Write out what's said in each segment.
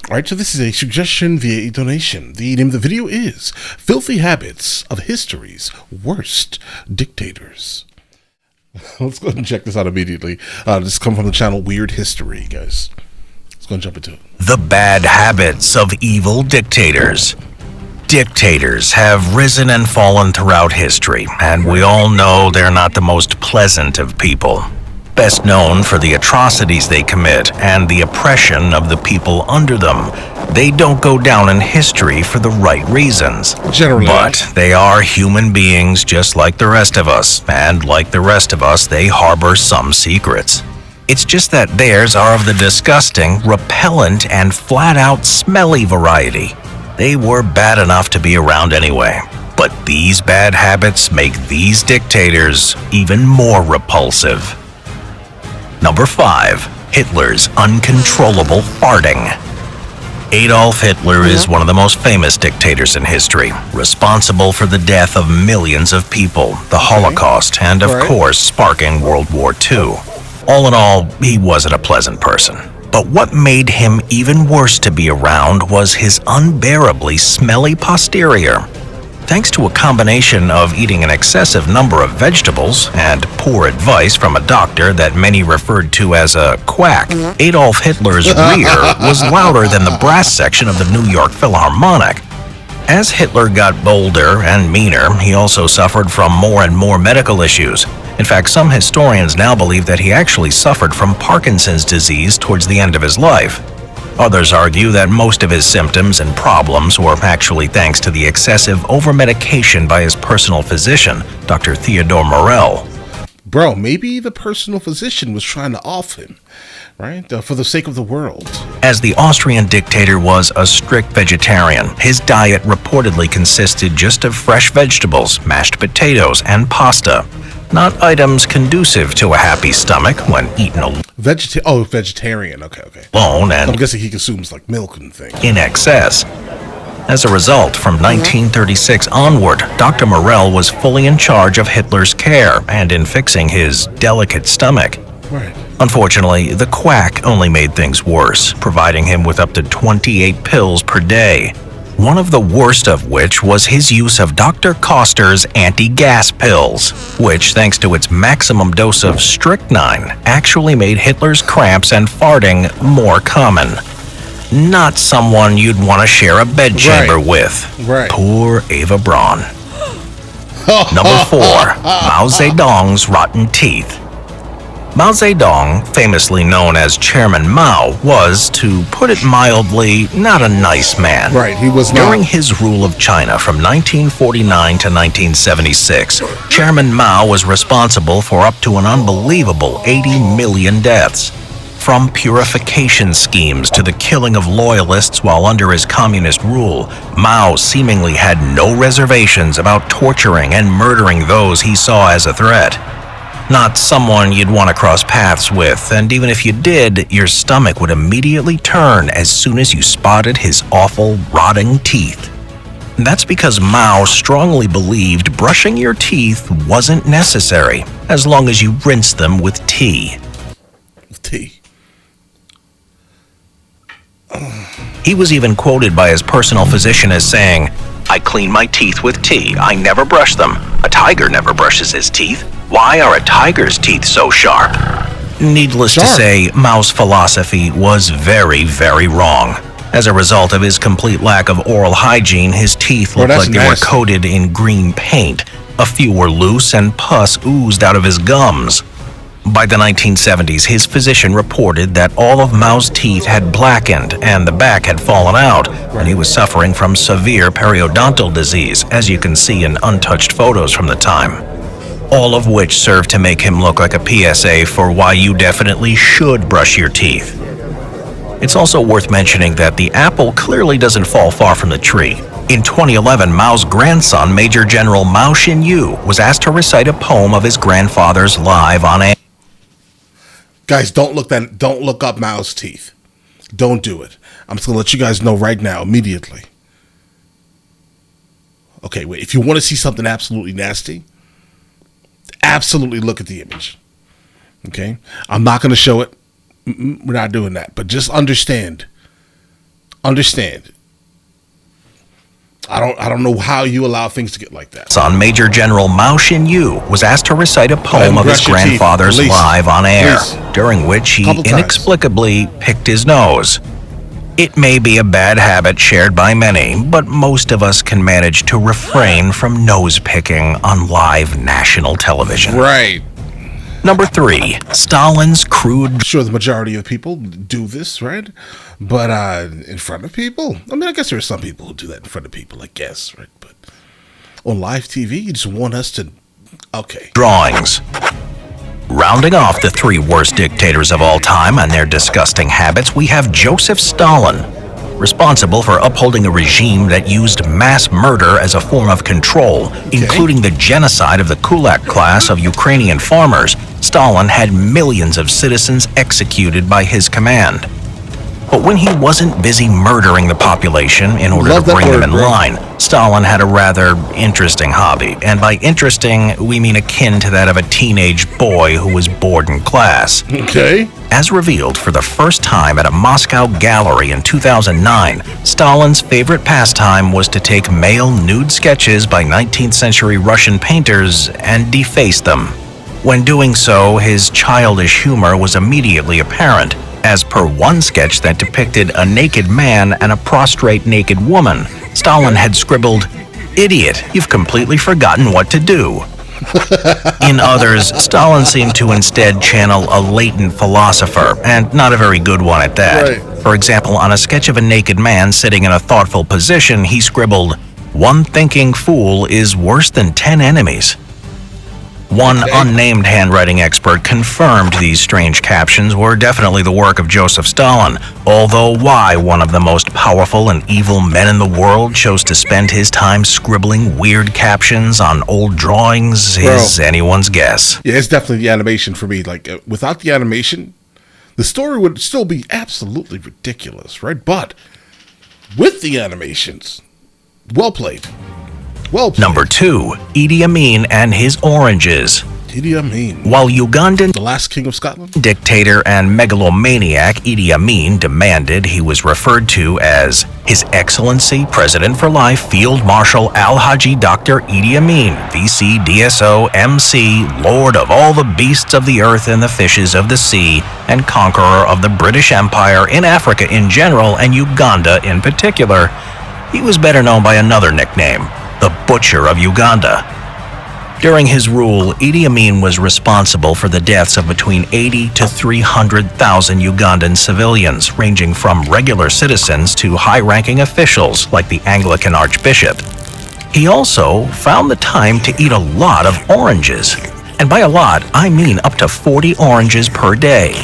Alright, so this is a suggestion via a donation. The name of the video is Filthy Habits of History's Worst Dictators. Let's go ahead and check this out immediately. This comes from the channel Weird History, guys. Let's go and jump into it. The bad habits of evil dictators. Dictators have risen and fallen throughout history, and we all know they're not the most pleasant of people. Best known for the atrocities they commit and the oppression of the people under them, they don't go down in history for the right reasons. Generally. But they are human beings just like the rest of us, and like the rest of us, they harbor some secrets. It's just that theirs are of the disgusting, repellent, and flat-out smelly variety. They were bad enough to be around anyway. But these bad habits make these dictators even more repulsive. Number 5. Hitler's uncontrollable farting. Adolf Hitler is one of the most famous dictators in history, responsible for the death of millions of people, the Holocaust, and of course sparking World War II. All in all, he wasn't a pleasant person. But what made him even worse to be around was his unbearably smelly posterior. Thanks to a combination of eating an excessive number of vegetables and poor advice from a doctor that many referred to as a quack, Adolf Hitler's rear was louder than the brass section of the New York Philharmonic. As Hitler got bolder and meaner, he also suffered from more and more medical issues. In fact, some historians now believe that he actually suffered from Parkinson's disease towards the end of his life. Others argue that most of his symptoms and problems were actually thanks to the excessive over-medication by his personal physician, Dr. Theodore Morell. Bro, maybe the personal physician was trying to off him, right? For the sake of the world. As the Austrian dictator was a strict vegetarian, his diet reportedly consisted just of fresh vegetables, mashed potatoes, and pasta. Not items conducive to a happy stomach when eaten alone. Vegetarian. Okay. Alone and I'm guessing he consumes like milk and things. In excess. As a result, from 1936 onward, Dr. Morell was fully in charge of Hitler's care and in fixing his delicate stomach. Right. Unfortunately, the quack only made things worse, providing him with up to 28 pills per day. One of the worst of which was his use of Dr. Koster's anti-gas pills, which, thanks to its maximum dose of strychnine, actually made Hitler's cramps and farting more common. Not someone you'd want to share a bedchamber with. Right. Poor Eva Braun. Number 4. Mao Zedong's rotten teeth. Mao Zedong, famously known as Chairman Mao, was, to put it mildly, not a nice man. Right, he was not. During his rule of China from 1949 to 1976, Chairman Mao was responsible for up to an unbelievable 80 million deaths. From purification schemes to the killing of loyalists while under his communist rule, Mao seemingly had no reservations about torturing and murdering those he saw as a threat. Not someone you'd want to cross paths with, and even if you did, your stomach would immediately turn as soon as you spotted his awful, rotting teeth. That's because Mao strongly believed brushing your teeth wasn't necessary, as long as you rinsed them with tea. Tea. He was even quoted by his personal physician as saying, "I clean my teeth with tea. I never brush them. A tiger never brushes his teeth. Why are a tiger's teeth so sharp?" Needless to say, Mao's philosophy was very, very wrong. As a result of his complete lack of oral hygiene, his teeth looked like they were coated in green paint. A few were loose and pus oozed out of his gums. By the 1970s, his physician reported that all of Mao's teeth had blackened and the back had fallen out, and he was suffering from severe periodontal disease, as you can see in untouched photos from the time. All of which served to make him look like a PSA for why you definitely should brush your teeth. It's also worth mentioning that the apple clearly doesn't fall far from the tree. In 2011, Mao's grandson, Major General Mao Xinyu, was asked to recite a poem of his grandfather's live on Guys, don't look up Mao's teeth. Don't do it. I'm just going to let you guys know right now, immediately. Okay, wait. If you want to see something absolutely nasty, absolutely look at the image. Okay? I'm not going to show it. We're not doing that. But just understand understand. I don't know how you allow things to get like that. Son Major General Mao Xinyu was asked to recite a poem of his grandfather's live on air, during which he inexplicably picked his nose. It may be a bad habit shared by many, but most of us can manage to refrain from nose picking on live national television. Right. Number 3, Stalin's crude... I'm sure the majority of people do this, right? But in front of people? I mean, I guess there are some people who do that in front of people, I guess, right? But on live TV, you just want us to... Okay. Drawings. Rounding off the 3 worst dictators of all time and their disgusting habits, we have Joseph Stalin, responsible for upholding a regime that used mass murder as a form of control, including the genocide of the kulak class of Ukrainian farmers. Stalin had millions of citizens executed by his command. But when he wasn't busy murdering the population in order to bring them in line, Stalin had a rather interesting hobby. And by interesting, we mean akin to that of a teenage boy who was bored in class. Okay. As revealed for the first time at a Moscow gallery in 2009, Stalin's favorite pastime was to take male nude sketches by 19th century Russian painters and deface them. When doing so, his childish humor was immediately apparent, as per one sketch that depicted a naked man and a prostrate naked woman. Stalin had scribbled, "Idiot, you've completely forgotten what to do." In others, Stalin seemed to instead channel a latent philosopher, and not a very good one at that. Right. For example, on a sketch of a naked man sitting in a thoughtful position, he scribbled, "One thinking fool is worse than 10 enemies." One unnamed handwriting expert confirmed these strange captions were definitely the work of Joseph Stalin, although why one of the most powerful and evil men in the world chose to spend his time scribbling weird captions on old drawings is anyone's guess. Yeah, it's definitely the animation for me. Like, without the animation, the story would still be absolutely ridiculous, right? But with the animations, well played. Well played. Number 2, Idi Amin and his oranges. Idi Amin. While Ugandan the last king of Scotland? Dictator and megalomaniac Idi Amin demanded he was referred to as His Excellency President for Life Field Marshal Al-Haji Dr. Idi Amin, VC DSO MC, Lord of all the beasts of the earth and the fishes of the sea, and conqueror of the British Empire in Africa in general and Uganda in particular. He was better known by another nickname, the Butcher of Uganda. During his rule, Idi Amin was responsible for the deaths of between 80 to 300,000 Ugandan civilians, ranging from regular citizens to high-ranking officials like the Anglican Archbishop. He also found the time to eat a lot of oranges. And by a lot, I mean up to 40 oranges per day.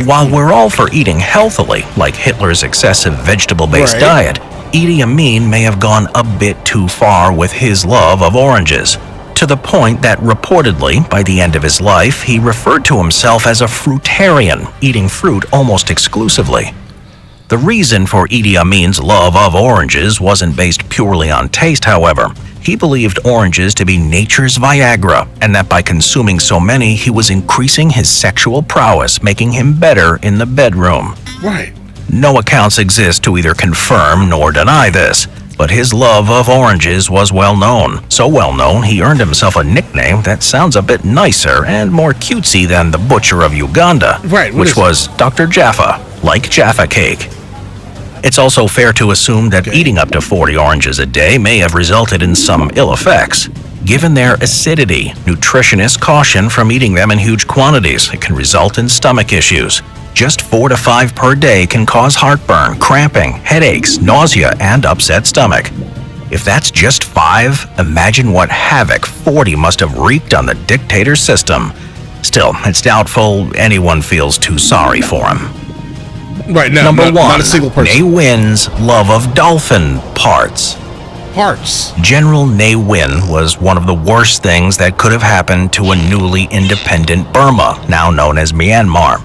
While we're all for eating healthily, like Hitler's excessive vegetable-based diet, Idi Amin may have gone a bit too far with his love of oranges, to the point that reportedly, by the end of his life, he referred to himself as a fruitarian, eating fruit almost exclusively. The reason for Idi Amin's love of oranges wasn't based purely on taste, however. He believed oranges to be nature's Viagra, and that by consuming so many, he was increasing his sexual prowess, making him better in the bedroom. Right. No accounts exist to either confirm nor deny this, but his love of oranges was well known. So well known, he earned himself a nickname that sounds a bit nicer and more cutesy than the Butcher of Uganda, which was Dr. Jaffa, like Jaffa Cake. It's also fair to assume that eating up to 40 oranges a day may have resulted in some ill effects. Given their acidity, nutritionists caution from eating them in huge quantities. It can result in stomach issues. Just 4 to 5 per day can cause heartburn, cramping, headaches, nausea, and upset stomach. If that's just 5, imagine what havoc 40 must have wreaked on the dictator system. Still, it's doubtful anyone feels too sorry for him. Right, now, Number 1, not a single person. Ne Win's love of dolphin parts. General Ne Win was one of the worst things that could have happened to a newly independent Burma, now known as Myanmar.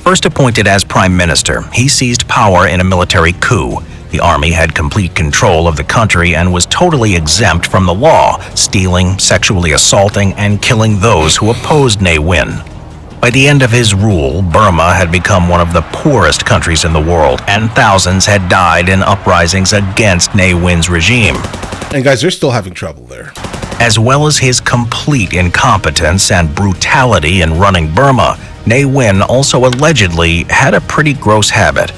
First appointed as prime minister, he seized power in a military coup. The army had complete control of the country and was totally exempt from the law, stealing, sexually assaulting, and killing those who opposed Ne Win. By the end of his rule, Burma had become one of the poorest countries in the world, and thousands had died in uprisings against Ne Win's regime. And guys, they're still having trouble there. As well as his complete incompetence and brutality in running Burma, Ne Win also allegedly had a pretty gross habit.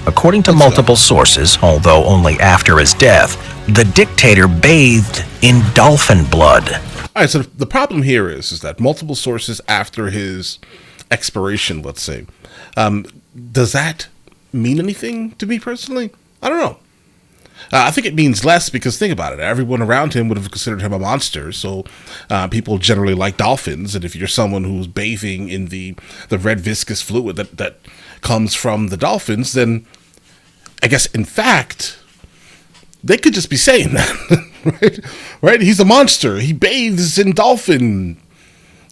According to multiple sources, although only after his death, the dictator bathed in dolphin blood. All right, so the problem here is that multiple sources after his expiration, let's say, does that mean anything to me personally? I don't know. I think it means less because think about it. Everyone around him would have considered him a monster. So people generally like dolphins. And if you're someone who's bathing in the red viscous fluid that comes from the dolphins, then I guess, in fact, they could just be saying that, right? He's a monster. He bathes in dolphin.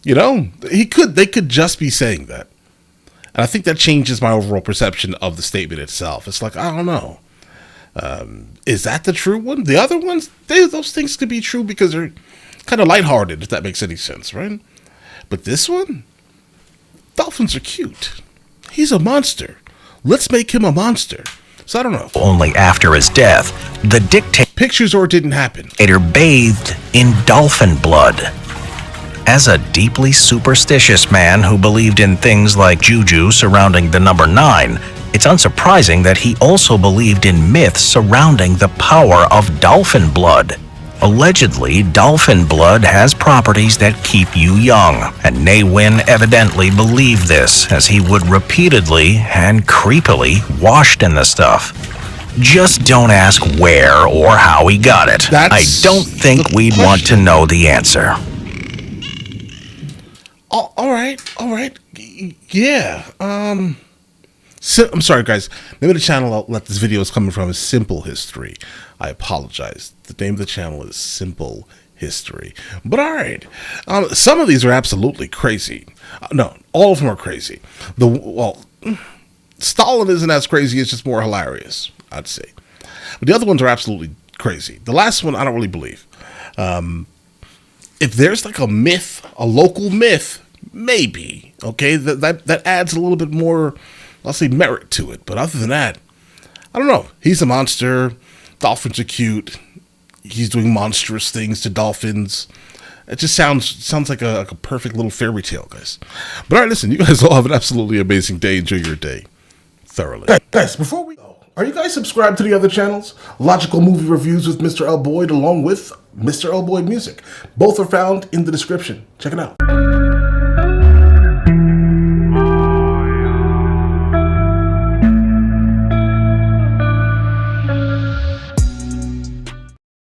You know, they could just be saying that. And I think that changes my overall perception of the statement itself. It's like, I don't know. Is that the true one? The other ones, those things could be true because they're kind of lighthearted, if that makes any sense, right? But this one, dolphins are cute. He's a monster. Let's make him a monster. So I don't know. Only after his death, the dictator Pictures or it didn't happen. bathed in dolphin blood. As a deeply superstitious man who believed in things like juju surrounding the number 9, it's unsurprising that he also believed in myths surrounding the power of dolphin blood. Allegedly, dolphin blood has properties that keep you young, and Ne Win evidently believed this, as he would repeatedly and creepily washed in the stuff. Just don't ask where or how he got it. I don't think we'd want to know the answer. Oh, all right. Yeah. I'm sorry, guys. Maybe the channel that this video is coming from is Simple History. I apologize. The name of the channel is Simple History. But all right. Some of these are absolutely crazy. No, all of them are crazy. Stalin isn't as crazy. It's just more hilarious, I'd say. But the other ones are absolutely crazy. The last one, I don't really believe. If there's like a myth, a local myth, maybe, okay, that adds a little bit more, I'll say, merit to it. But other than that, I don't know. He's a monster. Dolphins are cute. He's doing monstrous things to dolphins. It just sounds like a perfect little fairy tale, guys. But all right, listen, you guys all have an absolutely amazing day. Enjoy your day thoroughly. Guys, before we go, are you guys subscribed to the other channels? Logical Movie Reviews with Mr. L. Boyd along with Mr. L. Boyd Music. Both are found in the description. Check it out.